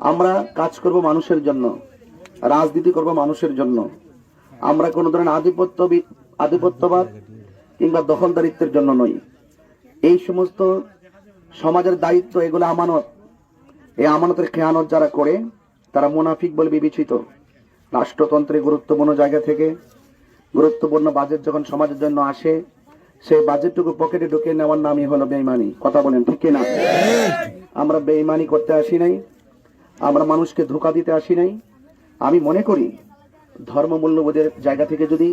আমরা কাজ করব মানুষের জন্য, রাজনীতি করব মানুষের জন্য। আমরা কোনো ধরনের আধিপত্যবাদ কিংবা দখলদারিত্বের জন্য নই। এই সমস্ত সমাজের দায়িত্ব, এগুলো আমানত। এই আমানতের খেয়ানত যারা করে তারা মুনাফিক বলে বিবেচিত। রাষ্ট্রতন্ত্রে গুরুত্বপূর্ণ জায়গা থেকে গুরুত্বপূর্ণ বাজেট যখন সমাজের জন্য আসে, সেই বাজেটটুকু পকেটে ঢুকিয়ে নেওয়ার নামই হলো বেঈমানি। কথা বলেন ঠিক কিনা? আমরা বেঈমানি করতে আসি নাই, আমরা মানুষকে ধোঁকা দিতে আসি নাই। আমি মনে করি ধর্ম মূল্যবোধের জায়গা থেকে যদি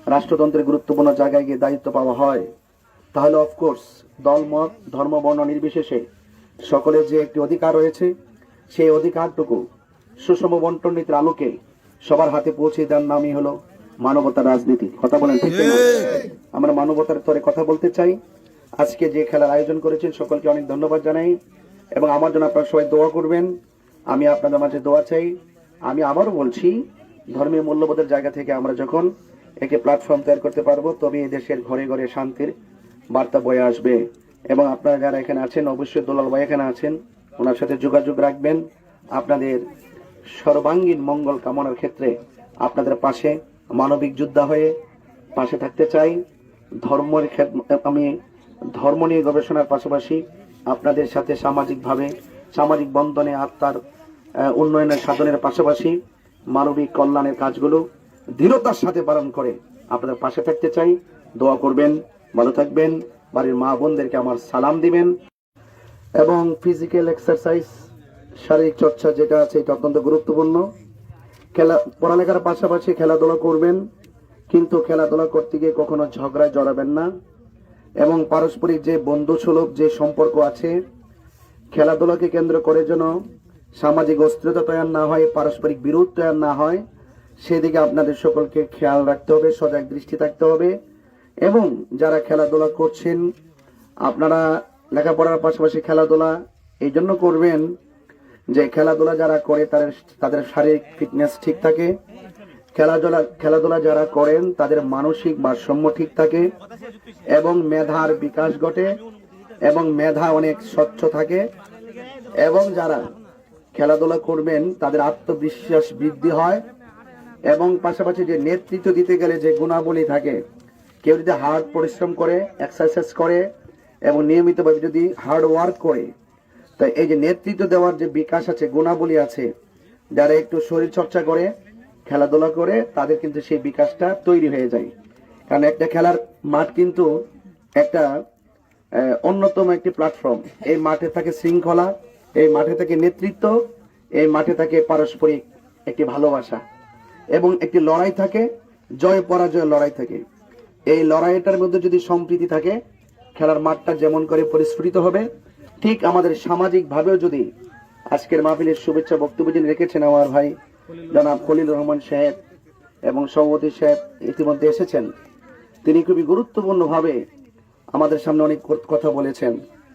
রাষ্ট্রতন্ত্রের গুরুত্বপূর্ণ জায়গায় গিয়ে দায়িত্ব পাওয়া হয়, তাহলে অফকোর্স দল মত ধর্ম বর্ণ নির্বিশেষে সকলের যে একটি অধিকার রয়েছে, সেই অধিকারটুকু সুষম বন্টন নীতির আলোকে সবার হাতে পৌঁছে দেওয়ার নামই হলো মানবতার রাজনীতি। কথা বলেন ঠিক কিনা? আমরা মানবতার তরে কথা বলতে চাই। আজকে যে খেলার আয়োজন করেছেন সকলকে অনেক ধন্যবাদ জানাই, এবং আমার জন্য আপনারা সবাই দোয়া করবেন। আমি আপনাদের মাঝে দোয়া চাই। আমি আবারও বলছি, ধর্মীয় মূল্যবোধের জায়গা থেকে আমরা যখন একটি প্ল্যাটফর্ম তৈরি করতে পারবো, তবে এই দেশের ঘরে ঘরে শান্তির বার্তা বয়ে আসবে। এবং আপনারা যারা এখানে আছেন, অবশ্যই দুলাল ভাই এখানে আছেন, ওনার সাথে যোগাযোগ রাখবেন। আপনাদের সর্বাঙ্গীন মঙ্গল কামনার ক্ষেত্রে আপনাদের পাশে মানবিক যোদ্ধা হয়ে পাশে থাকতে চাই। আমি ধর্ম নিয়ে গবেষণার পাশাপাশি আপনাদের সাথে সামাজিক বন্ধনে আত্মার উন্নয়নের সাধনের পাশাপাশি মানবিক কল্যাণের কাজগুলো দৃঢ়তার সাথে পালন করে আপনাদের পাশে থাকতে চাই। দোয়া করবেন, ভালো থাকবেন। বাড়ির মা বোনদেরকে আমার সালাম দিবেন। এবং ফিজিক্যাল এক্সারসাইজ, শারীরিক চর্চা যেটা আছে, এটা অত্যন্ত গুরুত্বপূর্ণ। পড়ালেখার পাশাপাশি খেলাধুলা করবেন, কিন্তু খেলাধুলা করতে গিয়ে কখনো ঝগড়ায় জড়াবেন না। এবং পারস্পরিক যে বন্ধুসুলভ যে সম্পর্ক আছে, খেলাধুলাকে কেন্দ্র করে যেন সামাজিক অস্থিরতা তৈরি না হয়, পারস্পরিক বিরোধ তৈরি না হয়, সেদিকে আপনাদের সকলকে খেয়াল রাখতে হবে, সজাগ দৃষ্টি থাকতে হবে। এবং যারা খেলাধুলা করছেন, আপনারা লেখাপড়ার পাশাপাশি খেলাধুলা এই জন্য করবেন যে খেলাধুলা যারা করে তাদের শারীরিক ফিটনেস ঠিক থাকে, খেলাধুলা যারা করেন তাদের মানসিক ভারসাম্য ঠিক থাকে, এবং মেধার বিকাশ ঘটে, এবং মেধা অনেক স্বচ্ছ থাকে। এবং যারা খেলাধুলা করবেন তাদের আত্মবিশ্বাস বৃদ্ধি হয়। এবং পাশাপাশি যে নেতৃত্ব দিতে গেলে যে গুণাবলী থাকে, কেউ যদি হার্ড পরিশ্রম করে, এক্সারসাইজ করে এবং নিয়মিতভাবে যদি হার্ড ওয়ার্ক করে, তাই এই যে নেতৃত্ব দেওয়ার যে বিকাশ আছে, গুণাবলী আছে, যারা একটু শরীর চর্চা করে, খেলাধুলা করে, তাদের কিন্তু সেই বিকাশটা তৈরি হয়ে যায়। কারণ একটা খেলার মাঠ কিন্তু একটা অন্যতম একটি প্ল্যাটফর্ম। এই মাঠে থাকে শৃঙ্খলা, এই মাঠে থাকে নেতৃত্ব, এই মাঠে থাকে পারস্পরিক একটি ভালোবাসা, এবং একটি লড়াই থাকে, জয় পরাজয় লড়াই থাকে। এই লড়াইটার মধ্যে যদি সম্প্রীতি থাকে, খেলার মাঠটা যেমন করে পরিস্ফুটিত হবে, ঠিক আমাদের সামাজিক ভাবেও যদি আজকের মাহফিলের শুভেচ্ছা বক্তব্য যিনি রেখেছেন আমার ভাই জনাব খলিল রহমান সাহেব এবং সভাপতি সাহেব ইতিমধ্যে এসেছেন, তিনি খুবই গুরুত্বপূর্ণ ভাবে আমাদের সামনে অনেক কথা বলেছেন।